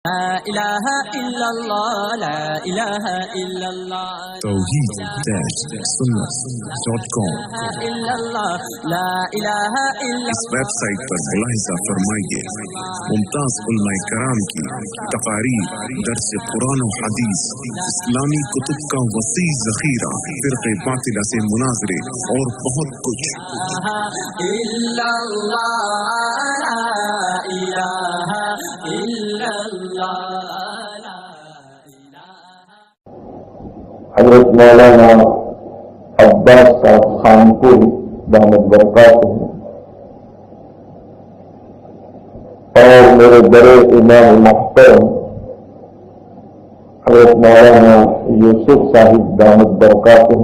لا الہ الا اللہ لا الہ الا اللہ توحید-sunnah.com لا الہ الا اس ویب سائٹ پر ملاحظہ فرمائیے ممتاز علماء کرام کی تقاریر، درس قرآن و حدیث، اسلامی کتب کا وسیع ذخیرہ، فرقے باطلہ سے مناظرے اور بہت کچھ۔ الا اللہ لا الہ الا اللہ۔ حضرت مولانا عباس صاحب خانپور دامت برکاتہ اور میرے بڑے امام محترم حضرت مولانا یوسف صاحب دامت برکاتہ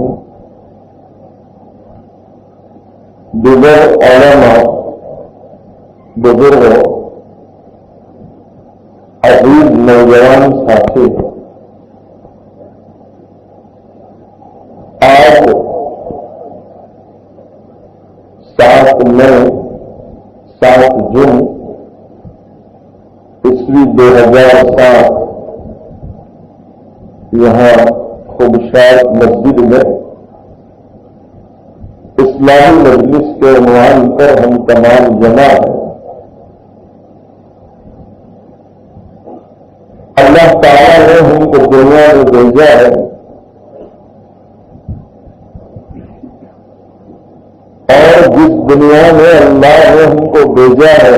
دیگر علماء، بزرگوں، عزیز نوجوان ساتھی، آج 7 مئی 7 جون عیسوی 2007 یہاں خوبشات مسجد میں اسلامی مجلس کے عنوان پر ہم تمام جمع ہیں۔ اللہ تعالیٰ نے ہم کو دنیا میں بھیجا ہے اور جس دنیا میں اللہ نے ہم کو بھیجا ہے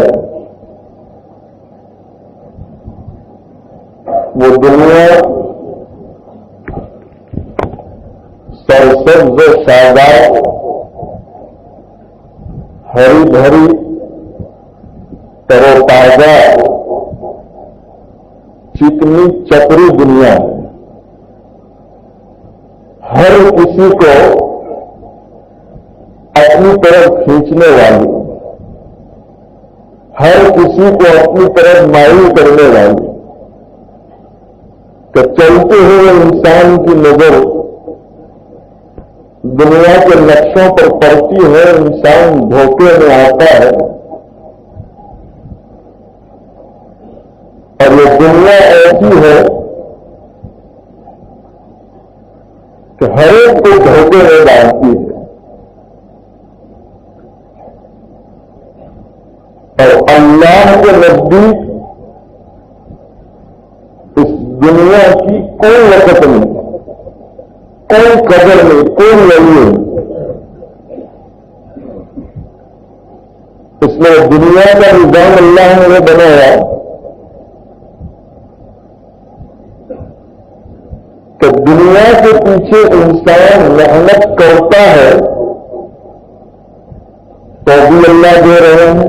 وہ دنیا سرسبز و شاداب، ہری بھری، تر و تازہ، چکنی چپری دنیا ہے۔ ہر کسی کو اپنی طرف کھینچنے والی، ہر کسی کو اپنی طرف مائل کرنے والی، کہ چلتے ہوئے انسان کی نظر دنیا کے نقشوں پر پڑتی ہے، انسان دھوکے میں آتا ہے اور یہ دنیا ایسی ہے کہ ہر ایک کو دھوکے میں ڈالتی ہے اور اللہ کے نزدیک اس دنیا کی کوئی وقت نہیں، کوئی قدر نہیں، کوئی ویلیو نہیں۔ اس میں دنیا کا نظام اللہ نے بنایا کہ دنیا کے پیچھے انسان محنت کرتا ہے تو بھی اللہ دے رہے ہیں،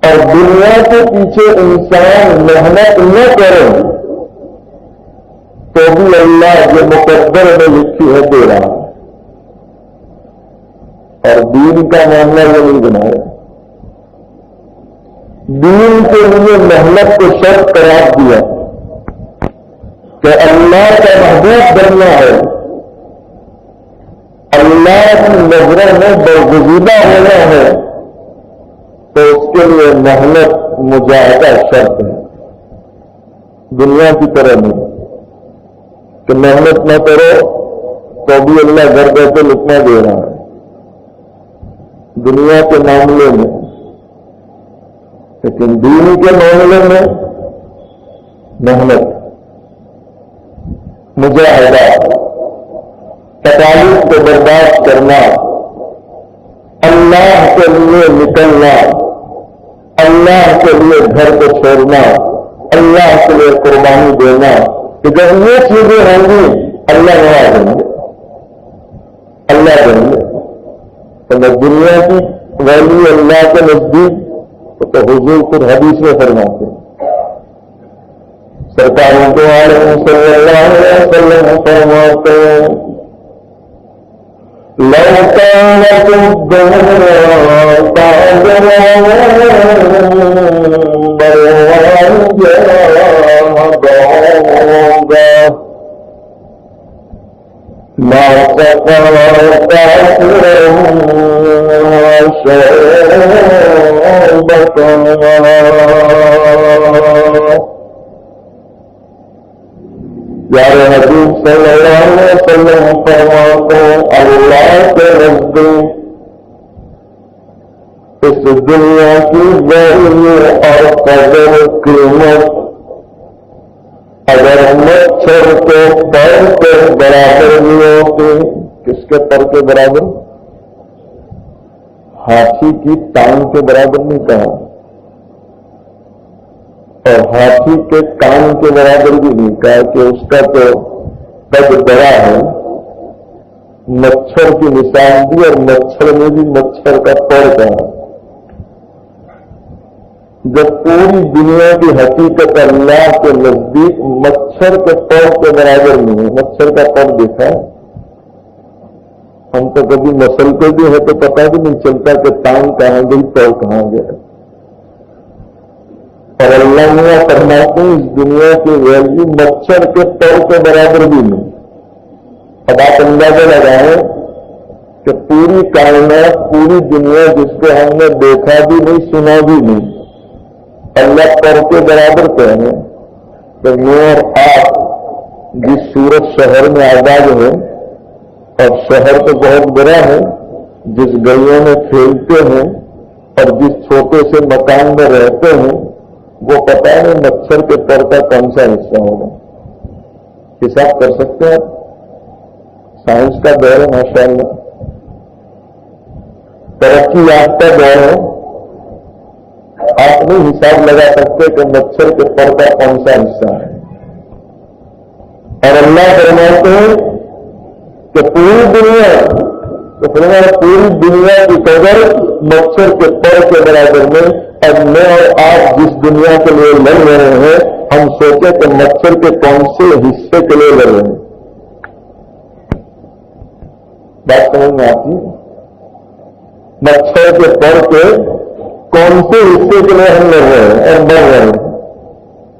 اور دنیا کے پیچھے انسان محنت نہ کرے تو بھی اللہ جو مقدر میں لکھی ہے دے رہا ہے۔ اور دین کا معاملہ یہ نہیں بنایا، دین کے لیے محنت کو شرط قرار دیا کہ اللہ کا محبوب بننا ہے، اللہ کی نظروں میں برگزیدہ ہونا ہے، تو اس کے لیے محنت مجاہدہ شرط ہے، دنیا کی طرح نہیں کہ محنت نہ کرو تو بھی اللہ گھر بیٹھے لکھنا دے رہا ہے۔ دنیا کے معاملے میں، لیکن دین کے معاملے میں محنت، مجاہدہ، تکالیف کو برداشت کرنا، اللہ کے لیے نکلنا، اللہ کے لیے گھر کو چھوڑنا، اللہ کے لیے قربانی دینا، کہ جب یہ چیزیں ہوں گی اللہ نواز دیں گے، اللہ دیں گے۔ تو دنیا کی ویلیو اللہ کے نزدیک تو حضور خود حدیث میں فرماتے ہیں، سرکار صلی اللہ علیہ وسلم فرماتے ہیں لو كانت الدنيا ما سقى كافر شيئا پیارے حبیب صلی اللہ علیہ وسلم فرماتے ہیں اللہ کے نزدیک اس دنیا کی ویلیو اور قدر قیمت اگر مچھر کے پر کے برابر نہیں ہوتی. کس کے پر کے برابر؟ ہاتھی کی ٹانگ کے برابر نہیں کہا اور ہاتھی کے کان کے برابر بھی نہیں کہا کہ اس کا تو قد بڑا ہے. مچھر کی مثال دی اور مچھر میں بھی مچھر کا پر کہا. جب پوری دنیا کی حقیقت اللہ کے نزدیک مچھر کے پر کے برابر نہیں ہے. مچھر کا پر دیکھا ہے ہم تو کبھی مسلتے بھی ہے تو پتہ بھی نہیں چلتا کہ ٹانگ کہاں گئی پر کہاں گیا. اور اللہ نے فرماتے ہیں اس دنیا کی ویلیو مچھر کے پر کے برابر بھی نہیں. اب آپ اندازہ لگائیں کہ پوری کائنات پوری دنیا جس کو ہم نے دیکھا بھی نہیں سنا بھی نہیں اللہ پر کے برابر کہیں کہ میں اور آپ جس صورت شہر میں آباد ہے اور شہر تو بہت بڑا ہے جس گلیوں میں کھیلتے ہیں اور جس چھوٹے سے مکان میں رہتے ہیں وہ پتہ نہیں مچھر کے پر کا کون سا حصہ ہوگا. حساب کر سکتے ہیں آپ؟ سائنس کا دور ہے ماشاء اللہ ترقی یافتہ دور ہے. آپ نہیں حساب لگا سکتے کہ مچھر کے پر کا کون سا حصہ ہے. اور اللہ فرماتے ہیں کہ پوری دنیا کی قدر مچھر کے پر کے برابر میں. اور میں اور آپ جس دنیا کے لیے لڑ رہے ہیں ہم سوچیں کہ مچھر کے کون سے حصے کے لیے لڑ رہے ہیں. بات سمجھ میں آتی ہے؟ مچھر کے پر کے کون سے حصے کے لیے ہم لڑ رہے ہیں اور بڑھ رہے ہیں.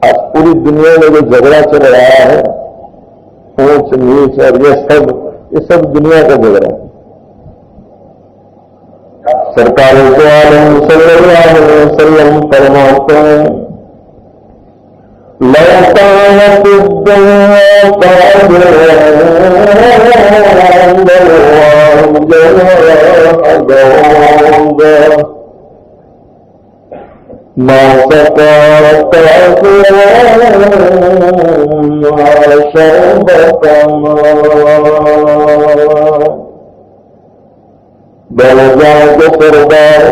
آج پوری دنیا میں جو جھگڑا چل رہا ہے اونچ نیچ اور یہ سب دنیا کا جھگڑا ہے. سرکار دو عالم صلی اللہ علیہ وسلم فرماتے ہیں لو كانت الدنيا ما سقى شربة ماء درجات سردار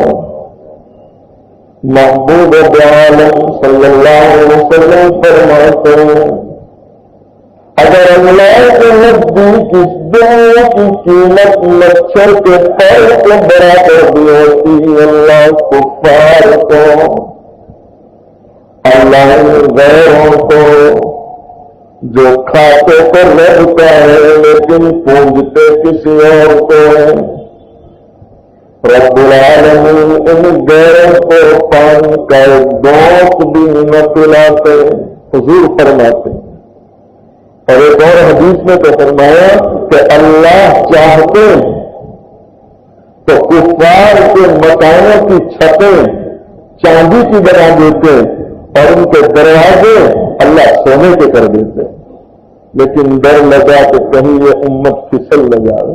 محبوب عالم صلی اللہ علیہ وسلم فرماتے ہیں اگر اللہ کے نزدیک اس دنیا کی قیمت مچھر کے پر کے برابر بھی ہوتی اللہ کفار کو اللہ غیروں کو جو کھاتے پر رہتا ہے لیکن پوجتے کسی اور کو رب العالمین ان غیروں کو پانی کا ایک دوست بھی نہ پلاتے. حضور فرماتے اور ایک اور حدیث میں تو فرمایا کہ اللہ چاہتے تو کفار کے مکانوں کی چھتیں چاندی کی بنا دیتے اور ان کے دروازے اللہ سونے کے کر دیتے. لیکن ڈر لگا کہ کہیں یہ امت پھسل نہ جائے.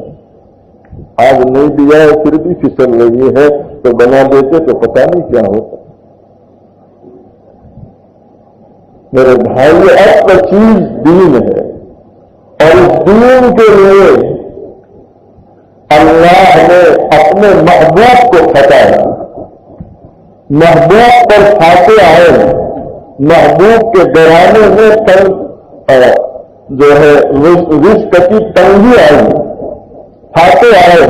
آج نہیں دیا ہے پھر بھی پھسل رہی ہے تو بنا دیتے تو پتہ نہیں کیا ہوتا. میرے بھائی اب کا چیز دین ہے اور اس دین کے لیے اللہ نے اپنے محبوب کو پھٹایا. محبوب پر پھاٹے آئے محبوب کے گھرانے میں جو ہے رزق کی تنگی آئی کھاتے آئے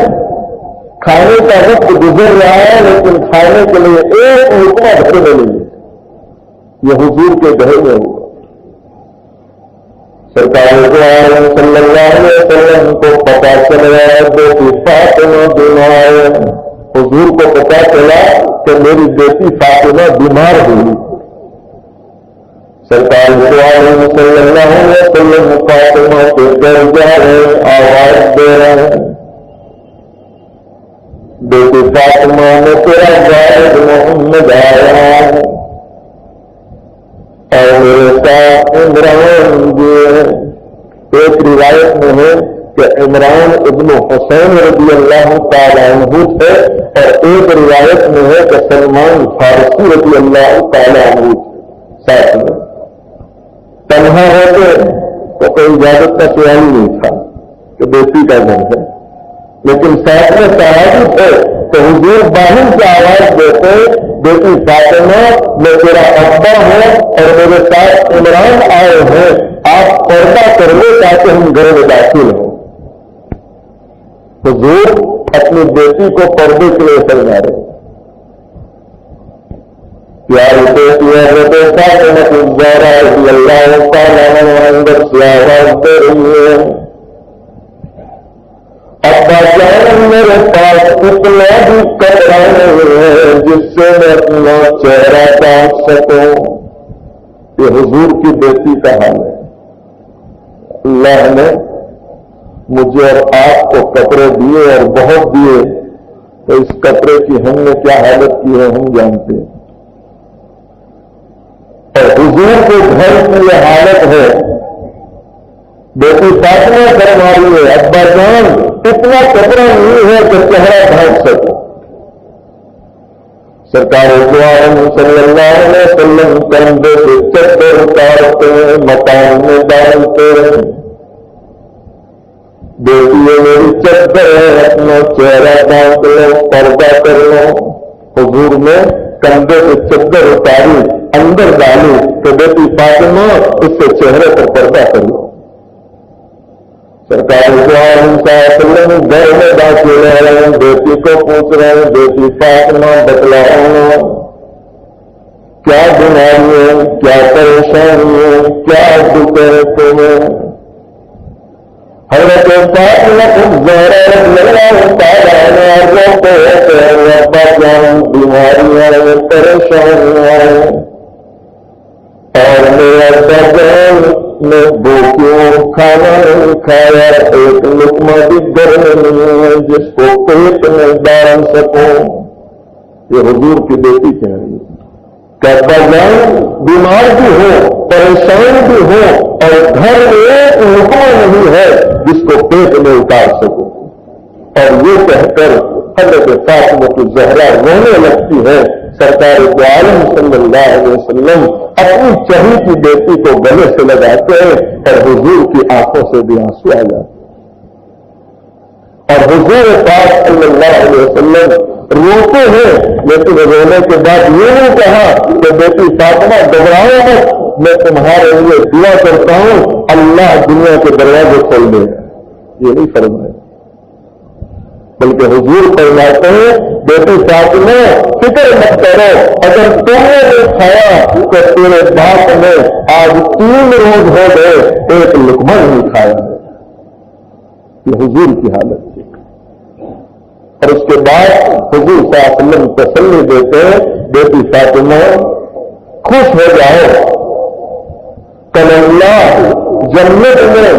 کھانے کا وقت گزر رہا ہے لیکن کھانے کے لیے ایک لقمہ بھر نہیں. یہ حضور کے گھر میں ہوا. سرکار صلی اللہ علیہ وسلم کو پتا چل رہا ہے بیٹی فاطمہ بیمار ہے. حضور کو پتا چلا کہ میری بیٹی فاطمہ بیمار ہوئی. سرکار صلی اللہ علیہ وسلم فاطمہ کے گھر جا رہے آواز دے رہے ہیں بیٹی فاطمہ نے تیرا والد محمد آیا ہے اور میرے ساتھ عمران بھی ہے. ایک روایت میں ہے کہ عمران ابن حسین رضی اللہ تعالیٰ عنہ تھے اور ایک روایت میں ہے کہ سلمان فارسی رضی اللہ تعالیٰ عنہ تھے. ساتھ میں تنہا ہوتے تو کوئی اجازت کا سوال نہیں تھا کہ بیٹی کا گھر ہے، لیکن ساتھ میں صحابی تھے تو حضور باہر سے آواز دیتے بیٹی فاطمہ میں تیرا ابا ہوں اور میرے ساتھ عمران آئے ہیں، آپ پردہ کر لو تاکہ ہم گھر میں داخل ہوں. حضور اپنی بیٹی کو پردے کے لیے فرما رہے. پیاری بیٹی ہے فاطمہ الزہرا رضی اللہ تعالیٰ عنہا اندر سے آواز دے رہی ہے، ابا جان میرے پاس اتنا بھی کپڑا نہیں ہے جس سے میں اپنا چہرہ ڈھانپ سکوں. یہ حضور کی بیٹی کا حال ہے. اللہ نے مجھے اور آپ کو کپڑے دیے اور بہت دیے، تو اس کپڑے کی ہم نے کیا حالت کی ہے ہم جانتے ہیں. اور حضور کے گھر کی یہ حالت ہے. بیٹی فاطمہ فرما رہی ہے ابا جان اتنا کپڑا نہیں ہے کہ چہرہ ڈھانپ سکو. سرکار دو عالم صلی اللہ علیہ وسلم کندھے سے چادر اتارتے مکان میں ڈالتے. بیٹی میری چادر ہے اپنا چہرہ ڈھانپ لو، پردہ کر لو. حضور نے کندھے سے چادر اتاری اندر ڈالی تو بیٹی فاطمہ اس سے چہرے پر پردہ کر لو. سرکار دو عالم صلی اللہ علیہ وسلم گھر میں داخل ہو رہے ہیں، بیٹی کو پوچھ رہے ہیں بیٹی فاطمہ بتلاؤ کیا بیماری ہے، کیا پریشانی ہے، کیا دکھ ہے تمہیں. حضرت فاطمہ الزہرا رضی اللہ تعالیٰ عنہا روتے ہیں ابا جان بیماریاں ہیں، پریشانیاں ہیں اور میرا بجان میں بھوکیوں کھانا نہیں کھایا، ایک لقمہ بھی گھر نہیں ہے جس کو پیٹ میں ڈال سکوں. یہ حضور کی بیٹی کہہ رہی ہے کہ ابا جان بیمار بھی ہو، پریشان بھی ہو اور گھر میں ایک لقمہ نہیں ہے جس کو پیٹ میں اتار سکوں. اور یہ کہہ کر حضرت فاطمہ الزہرا رونے لگتی ہے. سرکار دو عالم صلی اللہ علیہ وسلم اپنی چہیتی بیٹی کو گلے سے لگاتے ہیں اور حضور کی آنکھوں سے بھی آنسو آ جاتے ہیں. اور حضور پاک صلی اللہ علیہ وسلم روتے ہیں، لیکن رونے کے بعد یہ نہیں کہا کہ بیٹی فاطمہ گھبراؤ مت، میں تمہارے لیے دعا کرتا ہوں اللہ دنیا کے دروازے کھول دے گا. یہ نہیں فرمایا، بلکہ حضور فرماتے ہیں بیٹی فاطمہ فکر مت کرو، اگر تم نے بھی کھایا تو تیرے باپ نے آج 3 روز ہو گئے ایک لقمہ نہیں کھایا. یہ حضور کی حالت تھی. اور اس کے بعد حضور صلی اللہ علیہ وسلم تسلی دیتے ہیں بیٹی فاطمہ خوش ہو جاؤ، کل اللہ جنت میں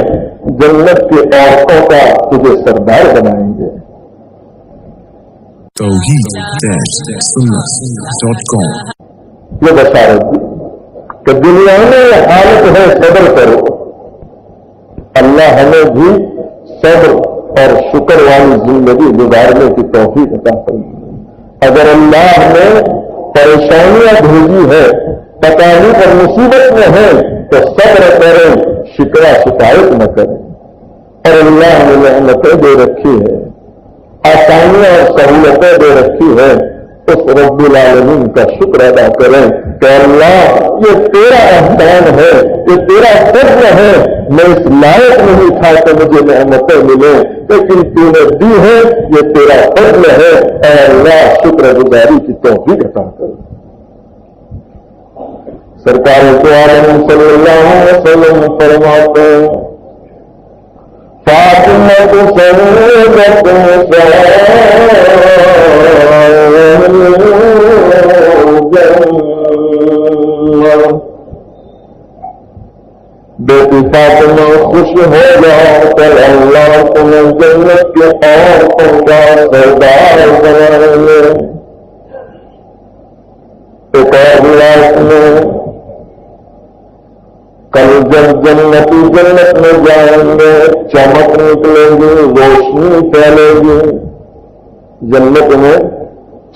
جنت کی عورتوں کا تجھے سردار بنائیں گے. توحید-سنت.com یہ بشارت دی کہ دنیا میں یہ حالت ہے صبر کرو. اللہ ہمیں بھی صبر اور شکر والی زندگی گزارنے کی توفیق عطا فرمائے. اگر اللہ نے پریشانیاں بھیجی ہے، تکالیف اور مصیبت میں ہے تو صبر کریں، شکوہ شکایت نہ کریں. اور اللہ نے نعمتیں دے رکھی ہے، آسانیاں اور سہولتیں دے رکھی ہے، اس رب العالمین کا شکر ادا کریں کہ اللہ یہ تیرا احسان ہے، یہ تیرا فضل ہے. میں اس لائق نہیں تھا کہ مجھے نعمتیں ملیں، لیکن تو نے دی ہے، یہ تیرا فضل ہے. اے اللہ شکر گزاری کی توفیق عطا کر. سرکار دو عالم صلی اللہ علیہ وسلم فرماتے ہیں فاطمہ کو سعودت بیٹی فاطمہ خوش ہو جاؤ، کل اللہ تمہیں جنت کے عورتوں کا سردار بنائیں گے۔ ایک اور روایت میں کل جب جنتی جنت میں جائیں گے چمک نکلے گی، روشنی پھیلے گی، جنت میں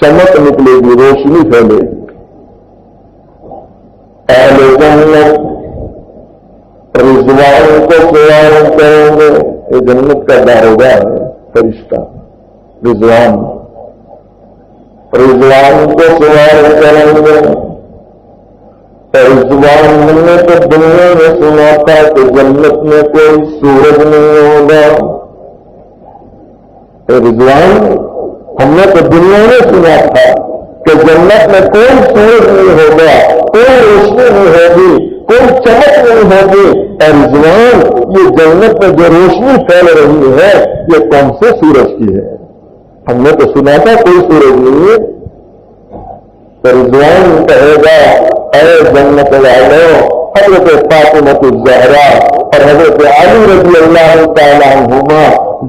چمک نکلے گی، روشنی پھیلے گی۔ اہل جنت رضوان کو سوار کریں گے، یہ جنت کا داروغہ ہے، فرشتہ رضوان کو سوار کریں گے۔ رضوان نے تو دنیا میں سنا تھا کہ جنت میں کوئی سورج نہیں ہوگا۔ رضوان ہم نے تو دنیا میں سنا تھا کہ جنت میں کوئی سورج نہیں ہوگا، کوئی روشنی نہیں ہوگی، کوئی چمک نہیں ہوگی۔ اور رضوان یہ جنت میں جو روشنی پھیل رہی ہے یہ کون سے سورج کی ہے؟ ہم نے تو سنا تھا کوئی سورج نہیں ہے۔ تو رضوان کہے گا اے جنت والوں، حضرت فاطمہ الزہرا اور حضرت علی رضی اللہ تعالیٰ عنہما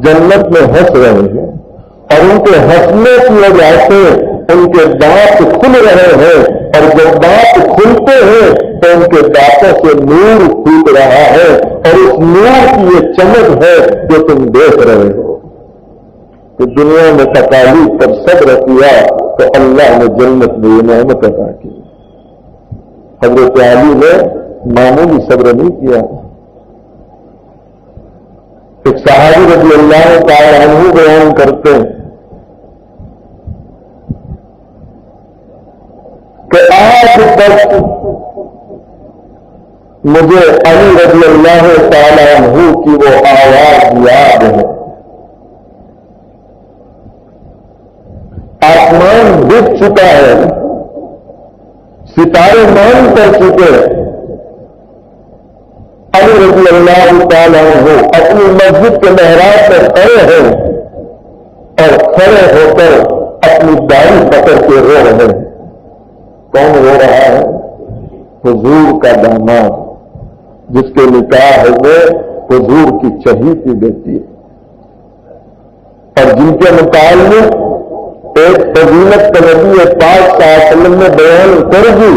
جنت میں ہنس رہے ہیں، اور ان کے ہنسنے کی وجہ سے ان کے دانت کھل رہے ہیں، اور جب دانت کھلتے ہیں تو ان کے دانتوں سے نور پھوٹ رہا ہے، اور اس نور کی یہ چمک ہے جو تم دیکھ رہے ہو۔ کہ دنیا میں تکالیف پر صبر کیا تو اللہ نے جنت میں یہ نعمت عطا کی۔ حضرت علی نے معمولی صبر نہیں کیا۔ ایک صحابی رضی اللہ تعالیٰ عنہ بیان کرتے ہیں کہ آج تک مجھے علی رضی اللہ تعالیٰ عنہ کی وہ آواز یاد ہے، آسمان ڈوب چکا ہے، ستارے مان کر چکے، علی رضی اللہ تعالیٰ عنہ اپنی مسجد کے محراب پر کھڑے ہیں اور کھڑے ہو کر اپنی داڑھی پکڑ کے رو رہے ہیں۔ کون رو رہا ہے؟ حضور کا داماد، جس کے نکاح میں حضور کی چہیتی بیٹی ہے، اور جن کے متعلق ایک فضیلت کا نبی پاک صلی اللہ علیہ وسلم نے بیان کر دی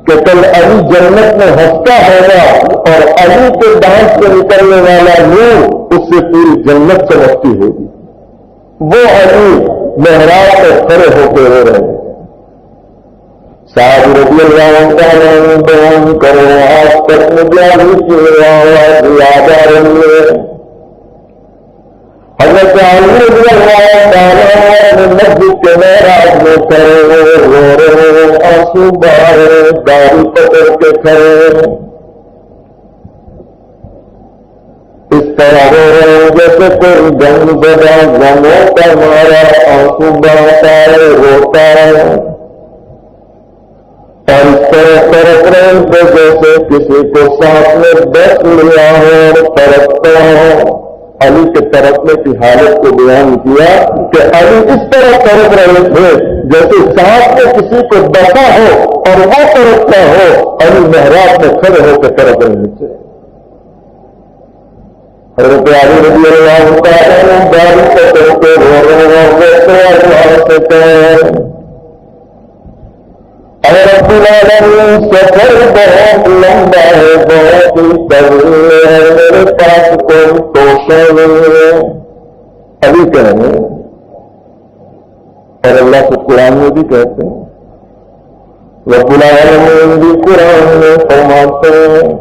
کہ کل علی جنت میں ہنستا ہوگا اور علی کے دانت سے نکلنے والا نور اس سے پوری جنت چمکتی ہوگی۔ وہ علی محراب پر کھڑے ہو کے رو رہے ہیں۔ صاحب رضی اللہ تعالیٰ بیان کرو، آج تک مجاہد کی آواز یاد آ رہی ہے۔ حضرت علی رضی اللہ تعالیٰ نے مسجد کے محراب میں کھڑے رو رہے، آنسو بہائے، داڑھی پکڑ کے کھڑے، اس طرح رو رہے جیسے کوئی غم زدہ غموں کا مارا آنسو بہاتا ہے، روتا ہے، اور اس طرح تڑپ رہے جیسے کسی کو سانس میں دست لیا ہو، تڑپتا ہو۔ علی کے تڑپنے کی حالت کو بیان کیا کہ علی اس طرح تڑپ رہے تھے جیسے سانس میں کسی کو دبا ہو اور وہ تڑپتا ہو، علی محراب میں کھڑے ہو کے تڑپ رہے تھے۔ حضرت علی رضی اللہ تعالیٰ نے داڑھی پکڑ کے رو رہے ہیں، اے رب العالمین سفر بہت لمبا ہے، بہت ہی طویل ہے، میرے پاس کوئی توشہ نہیں ہے، علی کہیں گے۔ اور اللہ سے قرآن میں بھی کہتے ہیں، رب العالمین بھی قرآن میں فرماتے ہیں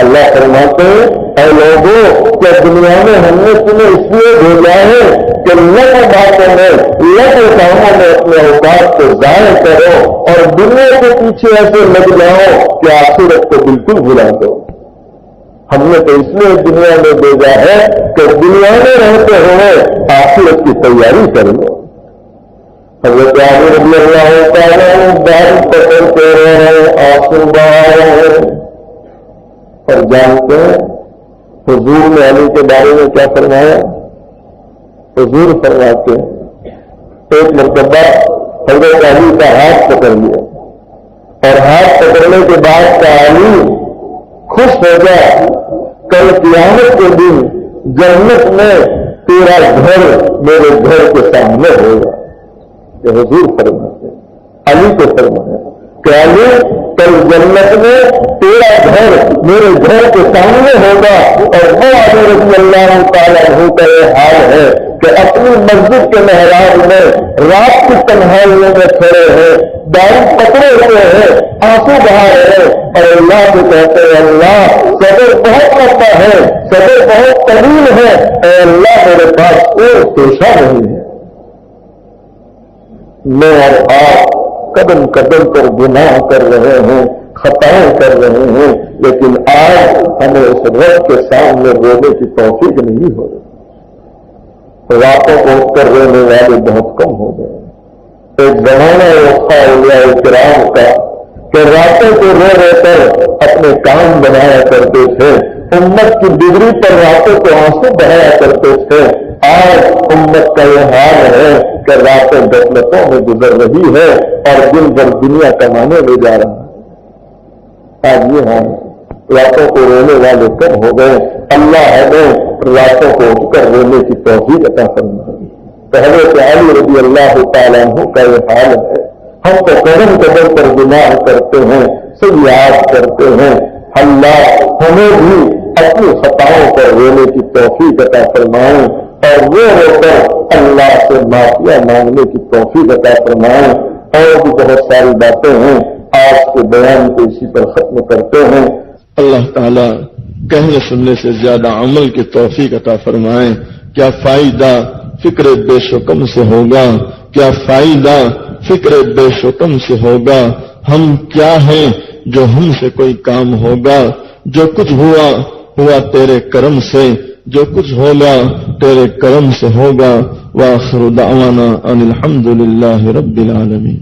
اللہ فرماتے ہیں اے لوگوں کیا دنیا میں ہم نے تمہیں اس لیے بھیجا ہے کہ لگو باتوں میں لگو کاموں میں اپنے اوقات کو ضائع کرو اور دنیا کے پیچھے ایسے لگ جاؤ کہ آخرت کو بالکل بھلا دو۔ ہم نے تو اس لیے دنیا میں بھیجا ہے کہ دنیا میں رہتے ہوئے آخرت کی تیاری کر لو. حضرت علی رضی اللہ تعالیٰ دار پکڑتے رہے آنسو بہا رہے. اور جانتے ہیں حضور نے علی کے بارے میں کیا فرمایا؟ حضور فرماتے ہیں ایک مرتبہ حضرت علی کا ہاتھ پکڑ لیا اور ہاتھ پکڑنے کے بعد کا علی خوش ہو گیا. کل قیامت کے دن جنت میں تیرا گھر میرے گھر کے سامنے ہوگا. یہ حضور فرماتے علی کو فرمایا کہ علی کل جنت میں تیرا گھر میرے گھر کے سامنے ہوگا. اور وہ علی رضی اللہ تعالیٰ عنہ کا یہ حال ہے کہ اپنی مسجد کے محراب میں رات کی تنہائیوں میں کھڑے ہیں, داڑھی پکڑے ہوئے ہیں, آنسو بہا رہے ہیں اور اللہ سے کہتے ہیں اللہ صبر بہت لمبا ہے, صبر بہت طویل ہے, اے اللہ میرے پاس کوئی پیشہ نہیں ہے. میں اور آپ قدم قدم پر گناہ کر رہے ہیں, خطائیں کر رہے ہیں, لیکن آج ہمیں اس رب کے سامنے رونے کی توفیق نہیں ہو رہی. راتوں کو اٹھ کر رونے والے بہت کم ہو گئے. ایک زمانہ وقفہ اولیاء کرام کا کہ راتوں کو رو رو کر اپنے کام بنایا کرتے تھے, امت کی بگڑی پر راتوں کو آنسو بہایا کرتے تھے. آج امت کا یہ حال ہے کہ راتیں غفلتوں میں گزر رہی ہے اور دن بھر دنیا کمانے لے جا رہا ہے. آج یہ حال راتوں کو رونے والے کم ہو گئے. اللہ ہمیں راتوں کو اٹھ کر رونے کی توفیق عطا فرمائے. پہلے سے علی رضی اللہ تعالیٰ عنہ کا یہ حال ہے. ہم تو قدم قدم پر گناہ کرتے ہیں, سیاحت کرتے ہیں. اللہ ہمیں بھی اپنی خطاؤں پر رونے کی توفیق عطا فرمائے اور وہ رو کر اللہ سے معافیاں مانگنے کی توفیق عطا فرمائے. اور بھی بہت ساری باتیں ہیں, آج کے بیان کو اسی پر ختم کرتے ہیں. اللہ تعالیٰ کہنے سننے سے زیادہ عمل کی توفیق عطا فرمائے. کیا فائدہ فکر بے شکم سے ہوگا, کیا فائدہ فکر بے شکم سے ہوگا. ہم کیا ہیں جو ہم سے کوئی کام ہوگا. جو کچھ ہوا تیرے کرم سے, جو کچھ ہوگا تیرے کرم سے ہوگا. وآخر دعوانا ان الحمد للہ رب العالمین.